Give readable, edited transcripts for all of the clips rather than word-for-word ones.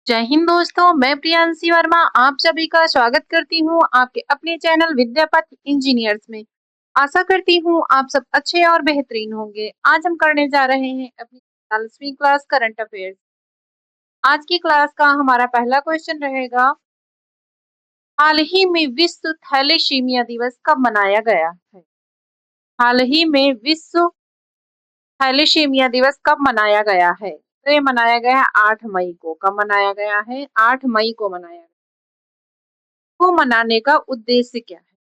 जय हिंद दोस्तों, मैं प्रियांशी वर्मा आप सभी का स्वागत करती हूँ आपके अपने चैनल विद्यापथ इंजीनियर्स में। आशा करती हूँ आप सब अच्छे और बेहतरीन होंगे। आज हम करने जा रहे हैं अपनी 40वीं क्लास करंट अफेयर्स। आज की क्लास का हमारा पहला क्वेश्चन रहेगा, हाल ही में विश्व थैलेसीमिया दिवस कब मनाया गया है? हाल ही में विश्व थैलेसीमिया दिवस कब मनाया गया है? तो ये मनाया गया है 8 मई को। कब मनाया गया है? 8 मई को मनाया गया। को मनाने का उद्देश्य क्या है?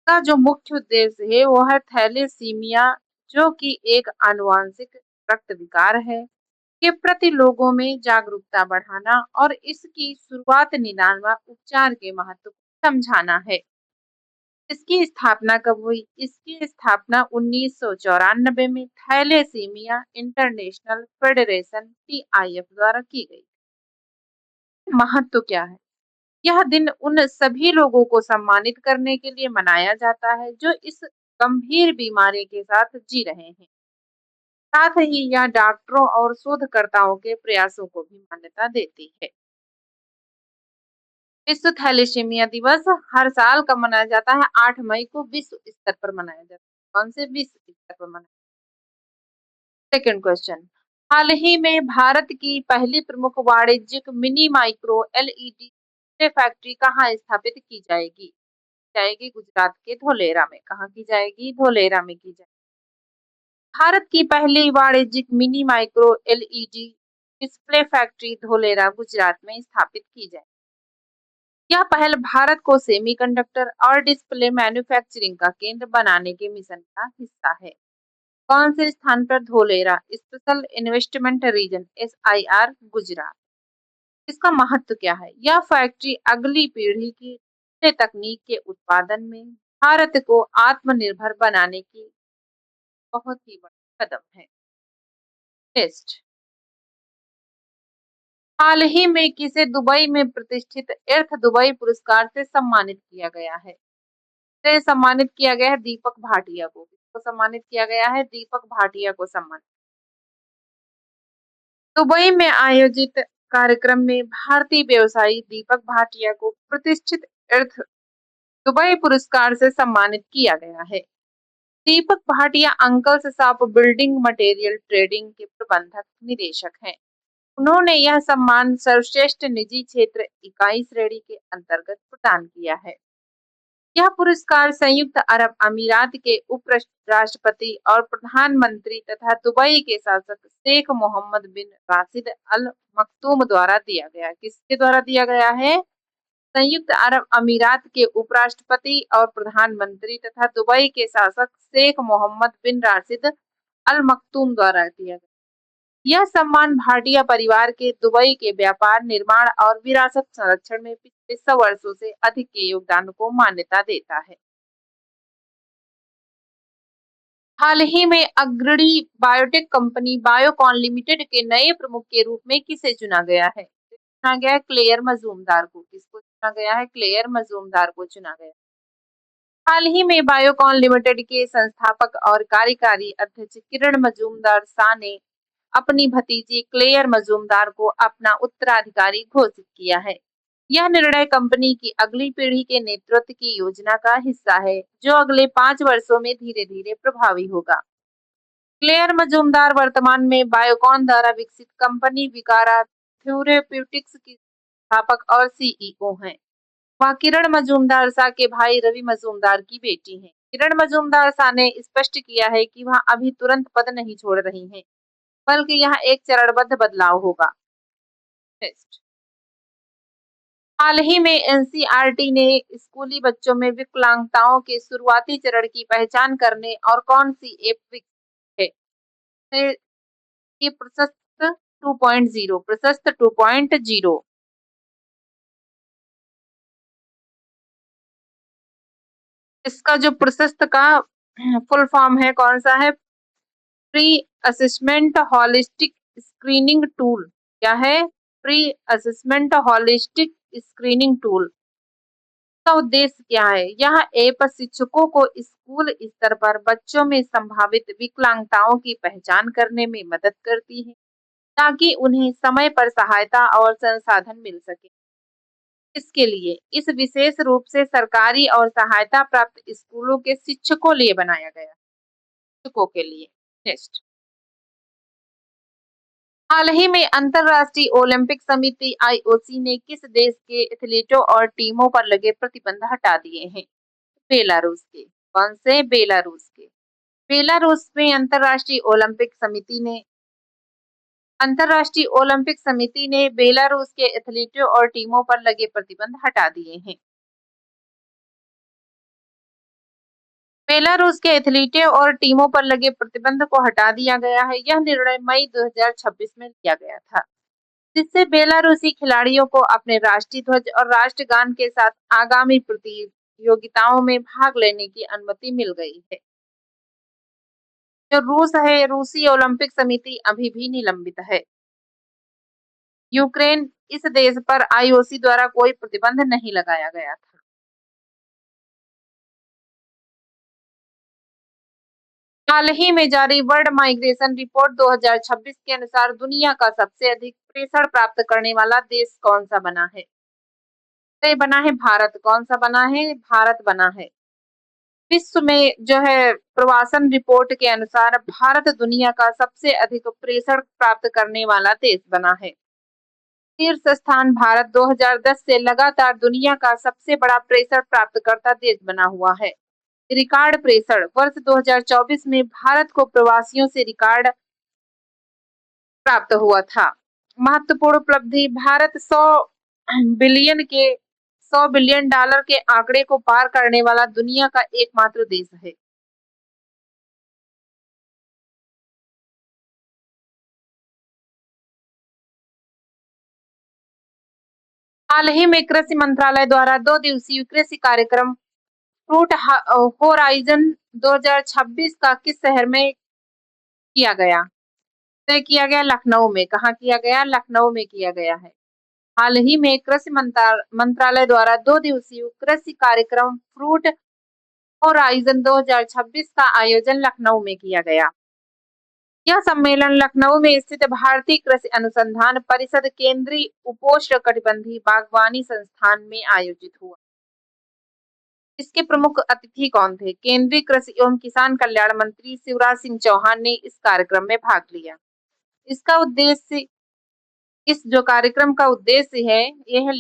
का जो मुख्य उद्देश्य है वो है थैलेसीमिया, जो कि एक आनुवांशिक रक्त विकार है, के प्रति लोगों में जागरूकता बढ़ाना और इसकी शुरुआत, निदान व उपचार के महत्व को समझाना है। इसकी स्थापना कब हुई? इसकी स्थापना 1994 में थैलेसीमिया इंटरनेशनल फेडरेशन (TIF) द्वारा की गई। महत्व क्या है? यह दिन उन सभी लोगों को सम्मानित करने के लिए मनाया जाता है जो इस गंभीर बीमारी के साथ जी रहे हैं। साथ ही यह डॉक्टरों और शोधकर्ताओं के प्रयासों को भी मान्यता देती है। विश्व थैलेसीमिया दिवस हर साल कब मनाया जाता है? 8 मई को विश्व स्तर पर मनाया जाता है। कौन से विश्व स्तर पर मनाया? सेकंड क्वेश्चन, हाल ही में भारत की पहली प्रमुख वाणिज्यिक मिनी माइक्रो एलईडी फैक्ट्री कहाँ स्थापित की जाएगी? गुजरात के धोलेरा में। कहाँ की जाएगी? धोलेरा में की जाएगी। भारत की पहली वाणिज्यिक mini micro LED display factory Dholera, Gujarat में स्थापित की जाएगी। यह पहल भारत को सेमीकंडक्टर और डिस्प्ले मैन्युफैक्चरिंग का केंद्र बनाने के मिशन का हिस्सा है। कौन से स्थान पर? Dholera special investment region (SIR), Gujarat. इसका महत्व क्या है? यह फैक्ट्री अगली पीढ़ी की तकनीक के उत्पादन में भारत को आत्मनिर्भर बनाने की बहुत ही बड़ा कदम है। टेस्ट, हाल ही में किसे दुबई में प्रतिष्ठित एर्थ दुबई पुरस्कार से सम्मानित किया गया है? से सम्मानित किया गया है दीपक भाटिया को। किसको सम्मानित किया गया है? दीपक भाटिया को सम्मानित। दुबई में आयोजित कार्यक्रम में भारतीय व्यवसायी दीपक भाटिया को प्रतिष्ठित एर्थ दुबई पुरस्कार से सम्मानित किया गया है। Deepak Bhatia uncle's shop building material trading के प्रबंधक निदेशक हैं। उन्होंने यह सम्मान सर्वश्रेष्ठ निजी क्षेत्र इकाई श्रेणी के अंतर्गत प्रदान किया है। यह पुरस्कार संयुक्त अरब अमीरात के उप राष्ट्रपति और प्रधानमंत्री तथा दुबई के शासक शेख मोहम्मद बिन राशिद अल मखतूम द्वारा दिया गया। किसके द्वारा दिया गया है? संयुक्त अरब अमीरात के उपराष्ट्रपति और प्रधानमंत्री तथा दुबई के शासक शेख मोहम्मद बिन राशिद अल मखतूम द्वारा दिया गया। यह सम्मान भाटिया परिवार के दुबई के व्यापार, निर्माण और विरासत संरक्षण में पिछले 100 वर्षों से अधिक के योगदान को मान्यता देता है। हाल ही में अग्रणी बायोटेक कंपनी बायोकॉन लिमिटेड के नए प्रमुख के रूप में किसे चुना गया है? चुना गया है क्लेयर मजूमदार को। किसको चुना गया है? क्लेयर मजूमदार को चुना गया। हाल ही में बायोकॉन लिमिटेड के संस्थापक और कार्यकारी अध्यक्ष किरण मजूमदार शाह ने अपनी भतीजी क्लेयर मजूमदार को अपना उत्तराधिकारी घोषित किया है। यह निर्णय कंपनी की अगली पीढ़ी के नेतृत्व की योजना का हिस्सा है, जो अगले 5 वर्षों में धीरे धीरे प्रभावी होगा। क्लेयर मजूमदार वर्तमान में बायोकॉन द्वारा विकसित कंपनी विकारा थ्यूरेप्यूटिक्स की संस्थापक और CEO हैं। वह किरण मजूमदार शाह के भाई रवि मजूमदार की बेटी हैं। किरण मजूमदार शाह ने स्पष्ट किया है कि वह अभी तुरंत पद नहीं छोड़ रही हैं, बल्कि यह एक चरणबद्ध बदलाव होगा। टेस्ट, हाल ही में NCERT ने स्कूली बच्चों में विकलांगताओं के शुरुआती चरण की पहचान करने और कौन सी ऐप विकसित है? ये प्रशस्त 2.0 इसका जो प्रशस्त का फुल फॉर्म है कौन सा है? Pre assessment holistic screening tool. क्या है? Pre assessment holistic screening tool का उद्देश्य क्या है? यह ऐप शिक्षकों को स्कूल स्तर पर बच्चों में संभावित विकलांगताओं की पहचान करने में मदद करती है। ताकि उन्हें समय पर सहायता और संसाधन मिल सके। इसके लिए इस विशेष रूप से सरकारी और सहायता प्राप्त स्कूलों के शिक्षकों लिए बनाया गया। शिक्षकों के लिए नेक्स्ट, हाल ही में अंतर्राष्ट्रीय ओलंपिक समिति आईओसी ने किस देश के एथलीटों और टीमों पर लगे प्रतिबंध हटा दिए हैं? बेलारूस के। कौन से? बेलारूस के। बेलारूस में अंतर्राष्ट्रीय ओलंपिक समिति ने बेलारूस के एथलीटों और टीमों पर लगे प्रतिबंध हटा दिए हैं। बेलारूस के एथलीटों और टीमों पर लगे प्रतिबंध को हटा दिया गया है। यह निर्णय मई 2026 में लिया गया था, जिससे बेलारूसी खिलाड़ियों को अपने राष्ट्रीय ध्वज और राष्ट्रगान के साथ आगामी प्रतियोगिताओं में भाग लेने की अनुमति मिल गई है। जो रूस है, रूसी ओलंपिक समिति अभी भी निलंबित है। यूक्रेन, इस देश पर आईओसी द्वारा कोई प्रतिबंध नहीं लगाया गया था। हाल ही में जारी वर्ल्ड माइग्रेशन रिपोर्ट 2026 के अनुसार दुनिया का सबसे अधिक प्रेषण प्राप्त करने वाला देश कौन सा बना है? तो ये बना है भारत। कौन सा बना है? भारत बना है। विश्व में जो है प्रवासन रिपोर्ट के अनुसार भारत दुनिया का सबसे अधिक प्रेषण प्राप्त करने वाला देश बना है। शीर्ष स्थान भारत 2010 से लगातार दुनिया का सबसे बड़ा प्रेषण प्राप्तकर्ता देश बना हुआ है। रिकॉर्ड प्रेषण, वर्ष 2024 में भारत को प्रवासियों से रिकॉर्ड प्राप्त हुआ था। महत्वपूर्ण उपलब्धि, भारत 100 बिलियन डॉलर के आंकड़े को पार करने वाला दुनिया का एकमात्र देश है। हाल ही में कृषि मंत्रालय द्वारा 2 दिवसीय कृषि कार्यक्रम फ्रूट होराइजन 2026 का किस शहर में किया गया? तय किया गया लखनऊ में। कहाँ किया गया? लखनऊ में किया गया है। हाल ही में कृषि मंत्रालय द्वारा 2 दिवसीय कृषि कार्यक्रम फ्रूट होराइजन 2026 का आयोजन लखनऊ में किया गया। यह सम्मेलन लखनऊ में स्थित भारतीय कृषि अनुसंधान परिषद केंद्रीय उपोष्णकटिबंधीय बागवानी संस्थान में आयोजित हुआ। इसके प्रमुख अतिथि कौन थे? केंद्रीय कृषि एवं किसान कल्याण मंत्री शिवराज सिंह चौहान ने इस कार्यक्रम में भाग लिया। इसका उद्देश्य इस जो कार्यक्रम का उद्देश्य है, यह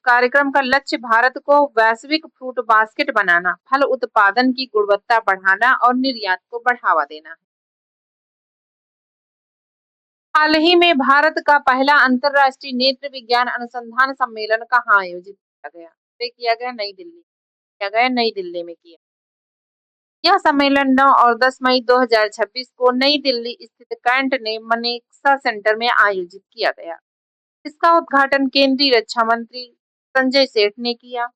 कार्यक्रम का लक्ष्य भारत को वैश्विक फ्रूट बास्केट बनाना, फल उत्पादन की गुणवत्ता बढ़ाना और निर्यात को बढ़ावा देना है। हाल ही में भारत का पहला अंतर्राष्ट्रीय नेत्र विज्ञान अनुसंधान सम्मेलन कहाँ आयोजित किया गया? किया गया नई दिल्ली। किया गया नई दिल्ली में किया। यह सम्मेलन 9 और 10 मई 2026 को नई दिल्ली स्थित कैंट ने मनेक्सा सेंटर में आयोजित किया गया। इसका उद्घाटन केंद्रीय रक्षा मंत्री संजय सेठ ने किया।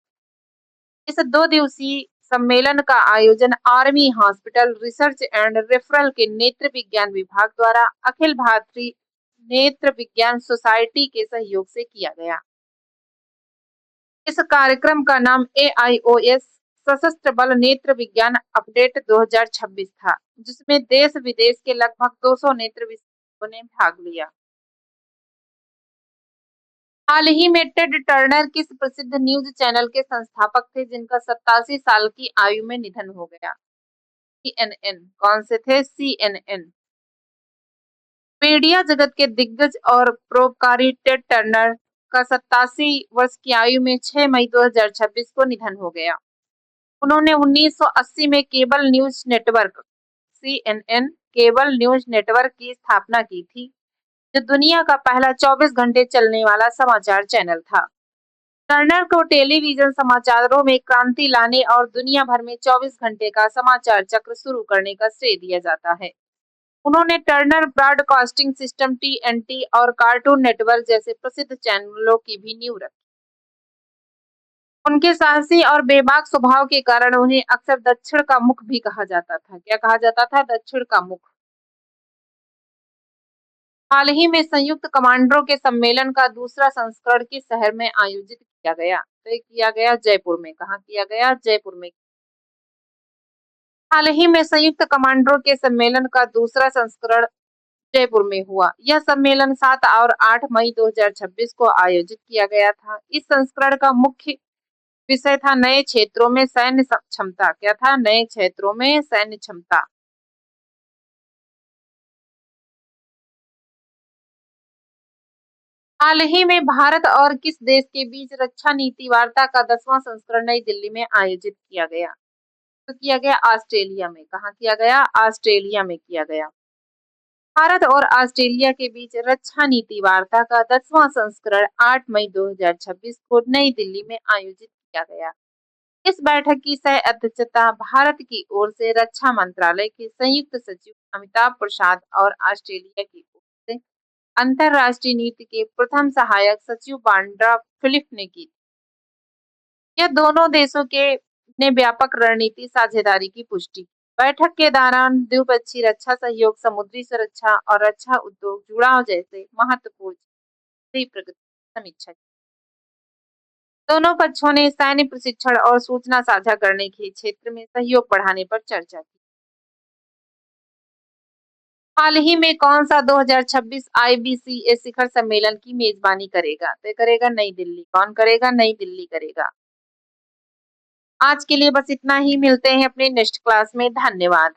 इस 2 दिवसीय सम्मेलन का आयोजन army hospital research and referral के नेत्र विज्ञान विभाग द्वारा अखिल भारतीय नेत्र विज्ञान सोसाइटी के सहयोग से किया गया। इस कार्यक्रम का नाम AIOS सशस्त्र बल नेत्र विज्ञान अपडेट 2026 था, जिसमें देश विदेश के लगभग 200 नेत्र विशेषज्ञों ने भाग लिया। हाल ही में टेड टर्नर किस प्रसिद्ध न्यूज चैनल के संस्थापक थे, जिनका 87 साल की आयु में निधन हो गया? CNN। कौन से थे? CNN। मीडिया जगत के दिग्गज और परोपकारी टेड टर्नर का 87 वर्ष की आयु में 6 मई 2026 को निधन हो गया। उन्होंने 1980 में cable news network CNN cable news network की स्थापना की थी, जो दुनिया का पहला 24 घंटे चलने वाला समाचार चैनल था। टर्नर को टेलीविजन समाचारों में क्रांति लाने और दुनिया भर में 24 घंटे का समाचार चक्र शुरू करने का श्रेय दिया जाता है। उन्होंने टर्नर ब्रॉडकास्टिंग सिस्टम TNT और कार्टून नेटवर्क जैसे प्रसिद्ध चैनलों की भी नींव रखी। उनके साहसी और बेबाक स्वभाव के कारण उन्हें अक्सर दक्षिण का मुख भी कहा जाता था। क्या कहा जाता था? दक्षिण का मुख। हाल ही में संयुक्त कमांडरों के सम्मेलन का दूसरा संस्करण किस शहर में आयोजित किया गया? तो किया गया जयपुर में। कहाँ किया गया? जयपुर में। हाल ही में संयुक्त कमांडरों के सम्मेलन का दूसरा संस्करण जयपुर में हुआ। यह सम्मेलन 7 और 8 मई 2026 को आयोजित किया गया था। इस संस्करण का मुख्य विषय था नए क्षेत्रों में सैन्य क्षमता। क्या था? नए क्षेत्रों में सैन्य क्षमता। हाल ही में भारत और किस देश के बीच रक्षा नीति वार्ता का 10वां संस्करण नई दिल्ली में आयोजित किया गया? तो किया गया ऑस्ट्रेलिया में। कहाँ किया गया? ऑस्ट्रेलिया में किया गया। भारत और ऑस्ट्रेलिया के बीच रक्षा नीति वार्ता का 10वां संस्करण 8 मई 2026 को नई दिल्ली में आयोजित किया गया। इस बैठक की सह अध्यक्षता भारत की ओर से रक्षा मंत्रालय के संयुक्त सचिव अमिताभ प्रसाद और ऑस्ट्रेलिया की ओर से अंतरराष्ट्रीय नीति के प्रथम सहायक सचिव बांड्रा फिलिप ने की। यह दोनों देशों के ने व्यापक रणनीति साझेदारी की पुष्टि की। बैठक के दौरान द्विपक्षीय रक्षा सहयोग, समुद्री सुरक्षा और रक्षा उद्योग जुड़ाव जैसे महत्वपूर्ण प्रगति की समीक्षा की। दोनों पक्षों ने सैन्य प्रशिक्षण और सूचना साझा करने के क्षेत्र में सहयोग बढ़ाने पर चर्चा की। हाल ही में कौन सा 2026 आईबीसीए शिखर सम्मेलन की मेजबानी करेगा? तय करेगा नई दिल्ली। कौन करेगा? नई दिल्ली करेगा। आज के लिए बस इतना ही। मिलते हैं अपने नेक्स्ट क्लास में। धन्यवाद।